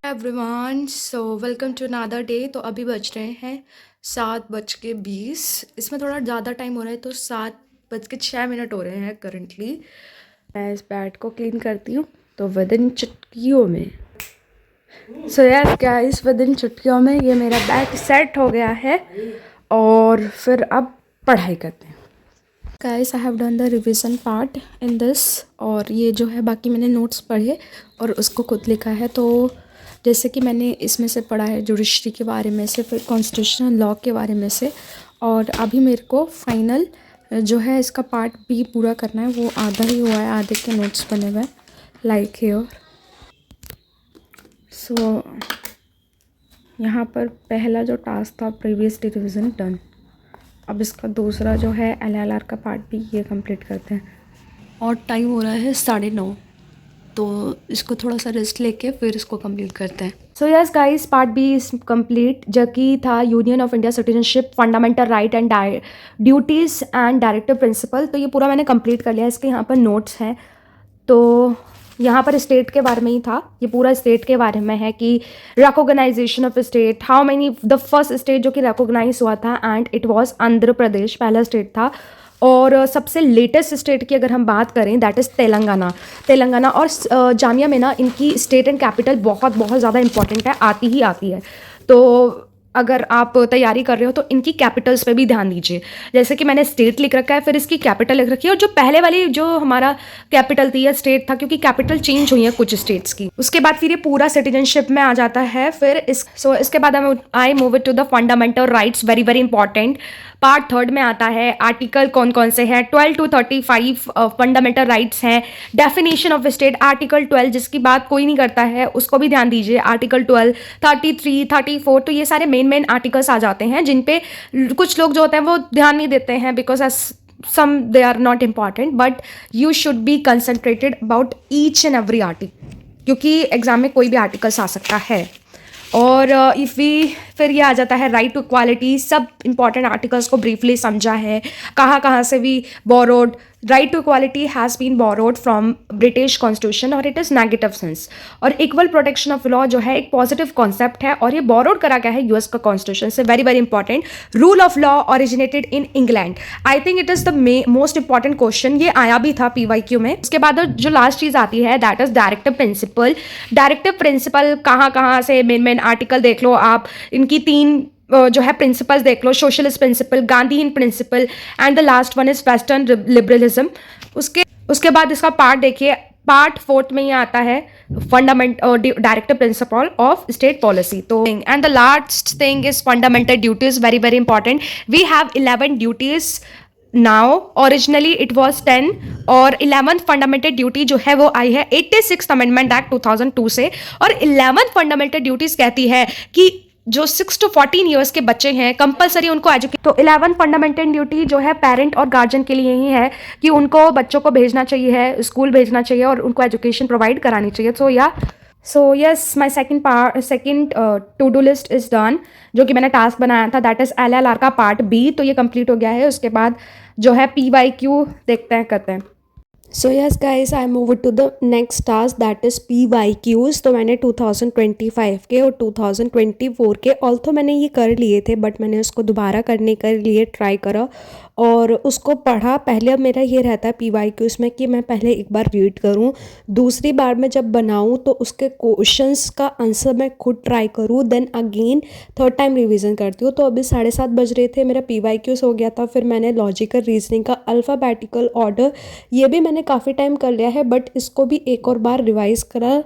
Everyone, so welcome to another day. तो अभी बज रहे हैं 7:20। इसमें थोड़ा ज़्यादा टाइम हो रहा है, तो 7:06 हो रहे हैं करंटली। मैं इस बेड को क्लीन करती हूँ तो विद इन चुटकियों में, सो यस गाइस, विद इन चुटकियों में ये मेरा बेड सेट हो गया है। और फिर अब पढ़ाई करते हैं। Guys, I have done the revision part in this. और ये जो है बाकी मैंने नोट्स पढ़े और उसको खुद लिखा है। तो जैसे कि मैंने इसमें से पढ़ा है जुडिशरी के बारे में से, फिर कॉन्स्टिट्यूशनल लॉ के बारे में से। और अभी मेरे को फाइनल जो है इसका पार्ट भी पूरा करना है। वो आधा ही हुआ है, आधे के नोट्स बने हुए हैं लाइक हियर। सो यहाँ पर पहला जो टास्क था प्रीवियस रिविज़न डन। अब इसका दूसरा जो है LLR का पार्ट भी ये कंप्लीट करते हैं। और टाइम हो रहा है 9:30, तो इसको थोड़ा सा रेस्ट लेके फिर इसको कंप्लीट करते हैं। So yes guys, part B is complete, जो कि था union of India citizenship, fundamental right and duties and directive principle. तो ये पूरा मैंने कंप्लीट कर लिया। इसके यहाँ पर नोट्स हैं। तो यहाँ पर स्टेट के बारे में ही था, ये पूरा स्टेट के बारे में है कि recognization of state, how many, the first state जो कि रिकॉग्नाइज हुआ था and it was Andhra Pradesh, पहला स्टेट था। और सबसे लेटेस्ट स्टेट की अगर हम बात करें दैट इज़ तेलंगाना। और जामिया में ना इनकी स्टेट एंड कैपिटल बहुत बहुत ज़्यादा इंपॉर्टेंट है, आती है। तो अगर आप तैयारी कर रहे हो तो इनकी कैपिटल्स पे भी ध्यान दीजिए। जैसे कि मैंने स्टेट लिख रखा है, फिर इसकी कैपिटल लिख रखी है। और जो पहले वाली जो हमारा कैपिटल थी या स्टेट था, क्योंकि कैपिटल चेंज हुई है कुछ स्टेट्स की, उसके बाद फिर ये पूरा सिटीजनशिप में आ जाता है। फिर इसके बाद I move it to the fundamental rights, very very important. Part third में आता है आर्टिकल कौन कौन से हैं, 12 to 35 फंडामेंटल राइट्स हैं। डेफिनेशन ऑफ स्टेट, आर्टिकल 12 जिसकी बात कोई नहीं करता है उसको भी ध्यान दीजिए, आर्टिकल 12, 33, 34। तो ये सारे मेन आर्टिकल्स आ जाते हैं जिन पे कुछ लोग जो होते हैं वो ध्यान नहीं देते हैं, because as some they are not important, but you should be concentrated about each and every article, क्योंकि एग्जाम में कोई भी आर्टिकल्स आ सकता है। और फिर ये आ जाता है राइट टू इक्वालिटी। सब इंपॉर्टेंट आर्टिकल्स को ब्रीफली समझा है, कहाँ से भी borrowed. Right to equality has been borrowed from British constitution और इट इज़ नेगेटिव सेंस। और इक्वल प्रोटेक्शन ऑफ लॉ जो है एक पॉजिटिव कॉन्सेप्ट है और ये बोरोड करा गया है यूएस का कॉन्स्टिट्यूशन से, very very important. Rule of law originated in England, I think it is the most important question, ये आया भी था PYQ में। उसके बाद जो लास्ट चीज़ आती है that is directive principle. Directive principle कहाँ से मेन आर्टिकल देख लो आप, इनकी 3 जो है प्रिंसिपल्स देख लो, socialist principle, Gandhian principle and the last one is western liberalism. उसके बाद इसका पार्ट देखिए, पार्ट 4 में ये आता है fundament directive principle of state policy. तो and the last thing is fundamental duties, very very important. We have 11 duties now, originally it was 10। और 11th फंडामेंटल ड्यूटी जो है वो आई है 86th अमेंडमेंट एक्ट 2002 से। और 11th फंडामेंटल ड्यूटीज कहती है कि जो 6 to 14 ईयर्स के बच्चे हैं कंपलसरी उनको एजुकेट। तो 11th फंडामेंटल ड्यूटी जो है पेरेंट और गार्जियन के लिए ही है कि उनको बच्चों को भेजना चाहिए है, स्कूल भेजना चाहिए और उनको एजुकेशन प्रोवाइड करानी चाहिए। So yes, my second to do list is done, जो कि मैंने टास्क बनाया था दैट इज LLR का पार्ट B। तो ये कंप्लीट हो गया है। उसके बाद जो है PYQ देखते हैं, करते हैं। So yes guys, I move to the next task that is PYQs। तो मैंने 2025 के और 2024 के ऑल्थो मैंने ये कर लिए थे, बट मैंने उसको दोबारा करने के लिए ट्राई करा और उसको पढ़ा। पहले अब मेरा ये रहता है PYQs में कि मैं पहले एक बार रीड करूँ, दूसरी बार मैं जब बनाऊँ तो उसके क्वेश्चंस का आंसर मैं खुद ट्राई करूँ, then again third time revision करती हूँ। तो अभी 7:30 बज रहे थे, मेरा PYQs हो गया था। फिर मैंने लॉजिकल रीजनिंग का अल्फ़ाबेटिकल ऑर्डर, ये भी मैंने काफ़ी टाइम कर लिया है, बट इसको भी एक और बार रिवाइज करा।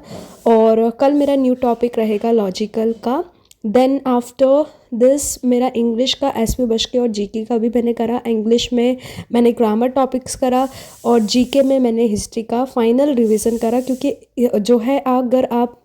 और कल मेरा न्यू टॉपिक रहेगा लॉजिकल का। देन आफ्टर दिस मेरा इंग्लिश का SP बशके और GK का भी मैंने करा। इंग्लिश में मैंने ग्रामर टॉपिक्स करा और GK में मैंने हिस्ट्री का फाइनल रिवीजन करा, क्योंकि जो है अगर आप